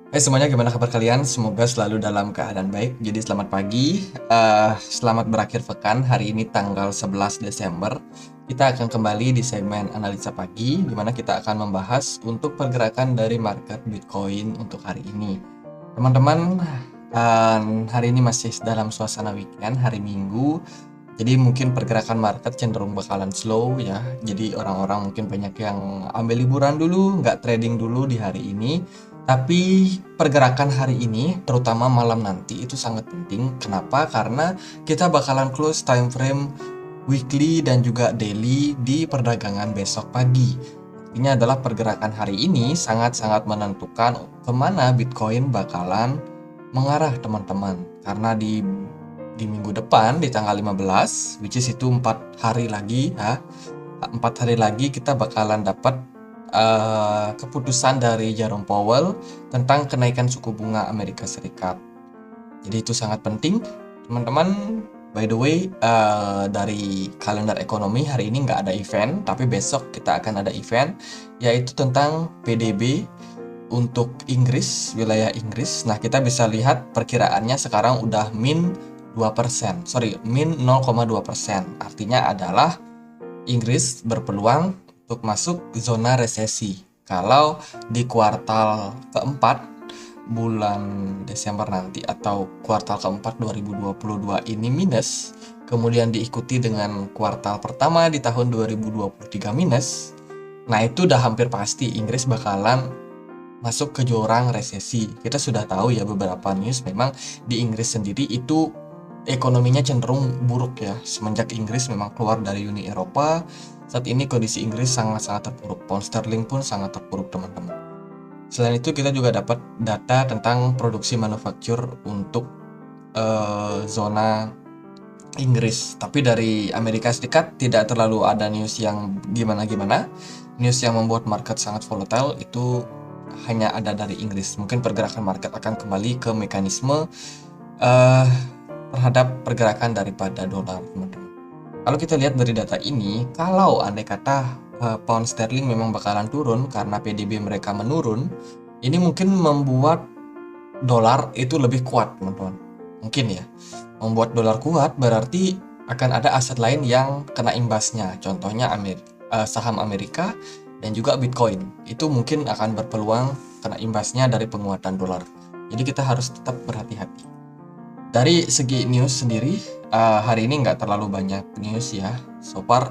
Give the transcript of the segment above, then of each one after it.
Hai semuanya, gimana kabar kalian? Semoga selalu dalam keadaan baik. Jadi selamat pagi, selamat berakhir pekan. Hari ini tanggal 11 Desember. Kita akan kembali di segmen analisa pagi, di mana kita akan membahas untuk pergerakan dari market Bitcoin untuk hari ini. Teman-teman, hari ini masih dalam suasana weekend, hari Minggu. Jadi mungkin pergerakan market cenderung bakalan slow ya. Jadi orang-orang mungkin banyak yang ambil liburan dulu, nggak trading dulu di hari ini. Tapi pergerakan hari ini, terutama malam nanti itu sangat penting. Kenapa? Karena kita bakalan close time frame weekly dan juga daily di perdagangan besok pagi. Ini adalah pergerakan hari ini sangat-sangat menentukan kemana Bitcoin bakalan mengarah teman-teman. Karena di minggu depan di tanggal 15, which is itu 4 hari lagi ya. 4 hari lagi kita bakalan dapat keputusan dari Jerome Powell tentang kenaikan suku bunga Amerika Serikat. Jadi itu sangat penting, teman-teman. By the way, dari kalender ekonomi hari ini nggak ada event, tapi besok kita akan ada event, yaitu tentang PDB untuk Inggris, wilayah Inggris. Nah, kita bisa lihat perkiraannya sekarang udah min 2%, min 0,2%. Artinya adalah Inggris berpeluang untuk masuk zona resesi. Kalau di kuartal keempat bulan Desember nanti atau kuartal keempat 2022 ini minus, kemudian diikuti dengan kuartal pertama di tahun 2023 minus, nah itu udah hampir pasti Inggris bakalan masuk ke jurang resesi. Kita sudah tahu ya beberapa news memang di Inggris sendiri itu ekonominya cenderung buruk ya. Semenjak Inggris memang keluar dari Uni Eropa, saat ini kondisi Inggris sangat-sangat terpuruk. Pound sterling pun sangat terpuruk, teman-teman. Selain itu kita juga dapat data tentang produksi manufaktur untuk zona Inggris. Tapi dari Amerika Serikat tidak terlalu ada news yang gimana-gimana. News yang membuat market sangat volatile itu hanya ada dari Inggris. Mungkin pergerakan market akan kembali ke mekanisme terhadap pergerakan daripada dolar, teman-teman. Kalau kita lihat dari data ini, kalau andai kata pound sterling memang bakalan turun karena PDB mereka menurun, ini mungkin membuat dolar itu lebih kuat, teman-teman. Mungkin ya, membuat dolar kuat berarti akan ada aset lain yang kena imbasnya. Contohnya saham Amerika dan juga Bitcoin. Itu mungkin akan berpeluang kena imbasnya dari penguatan dolar. Jadi kita harus tetap berhati-hati. Dari segi news sendiri, hari ini nggak terlalu banyak news ya. So far,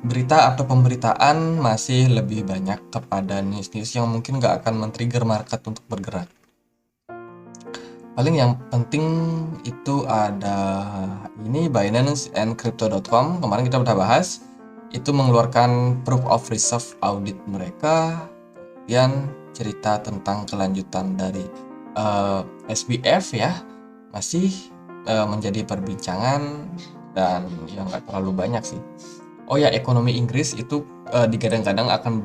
berita atau pemberitaan masih lebih banyak kepada news-news yang mungkin nggak akan men-trigger market untuk bergerak. Paling yang penting itu ada ini Binance and Crypto.com. Kemarin kita udah bahas, itu mengeluarkan proof of reserve audit mereka, kemudian cerita tentang kelanjutan dari SBF ya, masih menjadi perbincangan dan ya nggak terlalu banyak sih. Oh ya, ekonomi Inggris itu digadang-gadang akan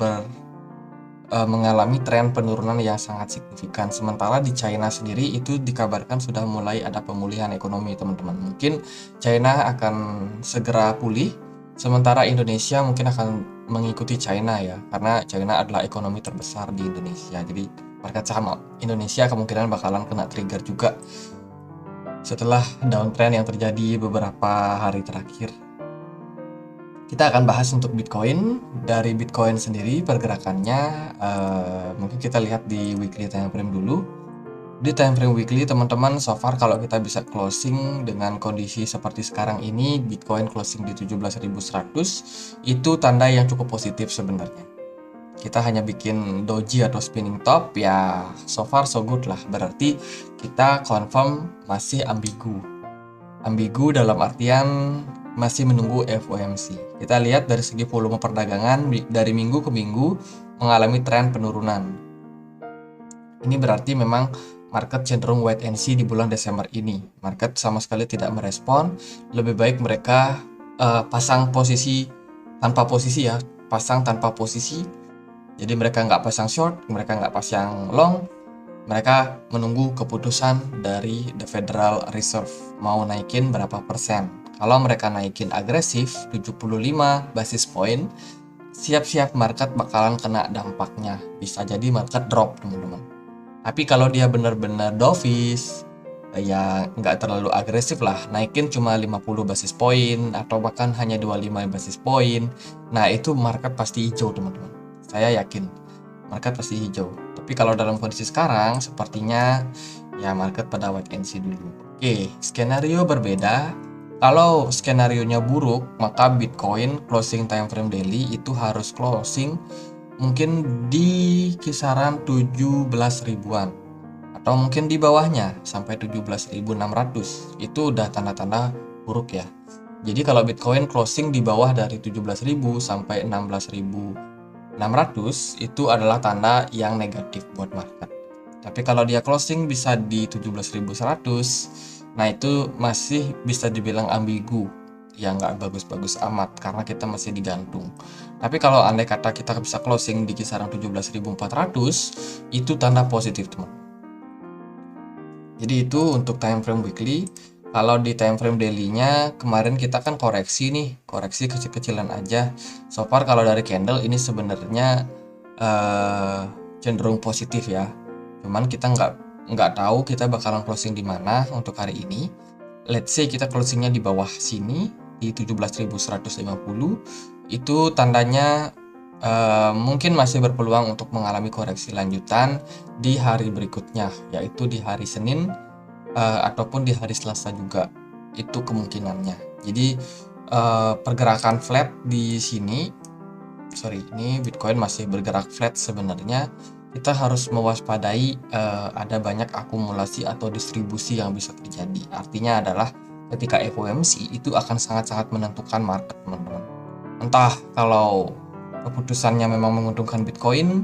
mengalami tren penurunan yang sangat signifikan. Sementara di China sendiri itu dikabarkan sudah mulai ada pemulihan ekonomi, teman-teman. Mungkin China akan segera pulih, sementara Indonesia mungkin akan mengikuti China ya, karena China adalah ekonomi terbesar di Indonesia. Jadi market saham Indonesia kemungkinan bakalan kena trigger juga setelah downtrend yang terjadi beberapa hari terakhir. Kita akan bahas untuk Bitcoin. Dari Bitcoin sendiri pergerakannya mungkin kita lihat di weekly time frame dulu. Di time frame weekly, teman-teman, so far kalau kita bisa closing dengan kondisi seperti sekarang ini, Bitcoin closing di 17.100, itu tanda yang cukup positif sebenarnya. Kita hanya bikin doji atau spinning top, ya so far so good lah. Berarti kita confirm masih ambigu. Ambigu dalam artian masih menunggu FOMC. Kita lihat dari segi volume perdagangan dari minggu ke minggu mengalami tren penurunan. Ini berarti memang market cenderung wait and see di bulan Desember ini. Market sama sekali tidak merespon. Lebih baik mereka pasang posisi tanpa posisi ya, pasang tanpa posisi. Jadi mereka nggak pasang short, mereka nggak pasang long. Mereka menunggu keputusan dari The Federal Reserve mau naikin berapa persen. Kalau mereka naikin agresif 75 basis point, siap-siap market bakalan kena dampaknya. Bisa jadi market drop, teman-teman. Tapi kalau dia benar-benar dovish, ya nggak terlalu agresif lah, naikin cuma 50 basis point atau bahkan hanya 25 basis point. Nah, itu market pasti hijau, teman-teman. Saya yakin market pasti hijau. Tapi kalau dalam kondisi sekarang, sepertinya ya market pada wait and see dulu. Oke, skenario berbeda. Kalau skenarionya buruk, maka Bitcoin closing time frame daily itu harus closing mungkin di kisaran 17 ribuan atau mungkin di bawahnya sampai 17.600. Itu udah tanda-tanda buruk ya. Jadi kalau Bitcoin closing di bawah dari 17.000 sampai 16.600 itu adalah tanda yang negatif buat market. Tapi kalau dia closing bisa di 17.100, nah itu masih bisa dibilang ambigu, ya nggak bagus-bagus amat karena kita masih digantung. Tapi kalau andai kata kita bisa closing di kisaran 17.400, itu tanda positif, teman. Jadi itu untuk time frame weekly. Kalau di time frame daily-nya kemarin kita kan koreksi nih, koreksi kecil-kecilan aja. So far kalau dari candle ini sebenarnya cenderung positif ya. Cuman kita nggak tahu kita bakalan closing di mana untuk hari ini. Let's say kita closingnya di bawah sini di 17.150, itu tandanya mungkin masih berpeluang untuk mengalami koreksi lanjutan di hari berikutnya, yaitu di hari Senin ataupun di hari Selasa juga, itu kemungkinannya. Jadi pergerakan flat di sini, ini Bitcoin masih bergerak flat sebenarnya. Kita harus mewaspadai ada banyak akumulasi atau distribusi yang bisa terjadi. Artinya adalah ketika FOMC itu akan sangat-sangat menentukan market, teman-teman. Entah kalau keputusannya memang menguntungkan Bitcoin,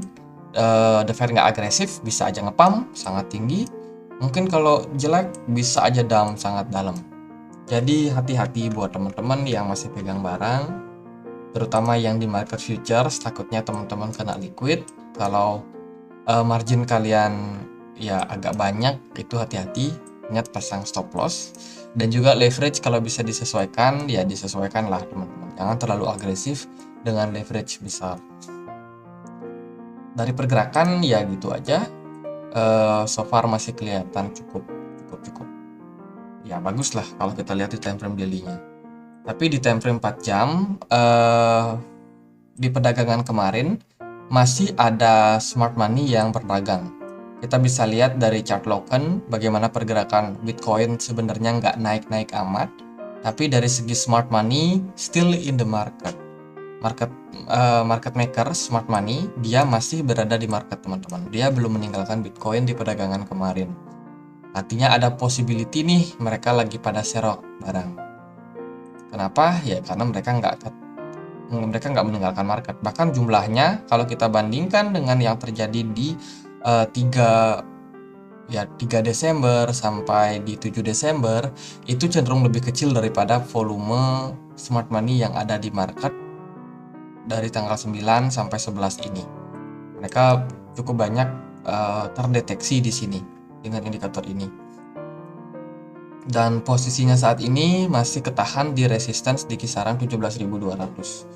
the Fed nggak agresif, bisa aja ngepump sangat tinggi. Mungkin kalau jelek bisa aja down sangat dalam. Jadi hati-hati buat teman-teman yang masih pegang barang, terutama yang di market futures, takutnya teman-teman kena liquid. Kalau margin kalian ya agak banyak, itu hati-hati, ingat pasang stop loss. Dan juga leverage kalau bisa disesuaikan, ya disesuaikan lah teman-teman, jangan terlalu agresif dengan leverage besar. Dari pergerakan ya gitu aja, so far masih kelihatan cukup ya bagus lah kalau kita lihat di time frame daily-nya. Tapi di time frame 4 jam di perdagangan kemarin masih ada smart money yang berdagang. Kita bisa lihat dari chart Loken bagaimana pergerakan Bitcoin sebenarnya nggak naik-naik amat, tapi dari segi smart money still in the market. Market maker smart money dia masih berada di market, teman-teman. Dia belum meninggalkan Bitcoin di perdagangan kemarin. Artinya ada possibility nih mereka lagi pada serok barang. Kenapa? Ya karena mereka nggak meninggalkan market. Bahkan jumlahnya kalau kita bandingkan dengan yang terjadi di 3 Desember sampai di 7 Desember itu cenderung lebih kecil daripada volume smart money yang ada di market dari tanggal 9 sampai 11 ini. Mereka cukup banyak terdeteksi di sini dengan indikator ini. Dan posisinya saat ini masih ketahan di resistance di kisaran 17.200.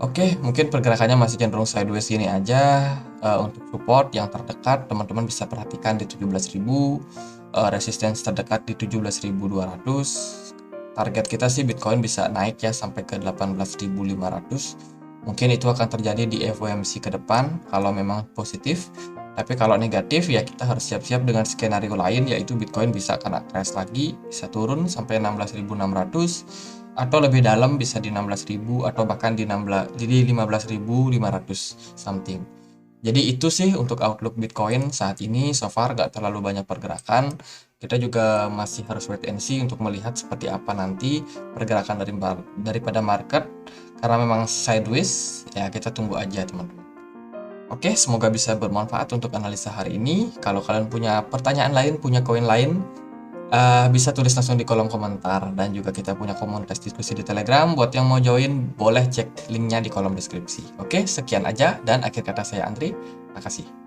Oke, mungkin pergerakannya masih cenderung sideways gini aja. Untuk support yang terdekat teman-teman bisa perhatikan di 17.000, resistance terdekat di 17.200. Target kita sih Bitcoin bisa naik ya sampai ke 18.500. Mungkin itu akan terjadi di FOMC ke depan kalau memang positif. Tapi kalau negatif ya kita harus siap-siap dengan skenario lain, yaitu Bitcoin bisa kena crash lagi, bisa turun sampai 16.600 atau lebih dalam bisa di 16.000 atau bahkan di 15.500 something. Jadi itu sih untuk outlook Bitcoin saat ini. So far gak terlalu banyak pergerakan. Kita juga masih harus wait and see untuk melihat seperti apa nanti pergerakan daripada market. Karena memang sideways, ya kita tunggu aja teman-teman. Oke, semoga bisa bermanfaat untuk analisa hari ini. Kalau kalian punya pertanyaan lain, punya koin lain, bisa tulis langsung di kolom komentar. Dan juga kita punya komunitas diskusi di Telegram. Buat yang mau join, boleh cek linknya di kolom deskripsi. Oke, sekian aja. Dan akhir kata saya Andri. Makasih.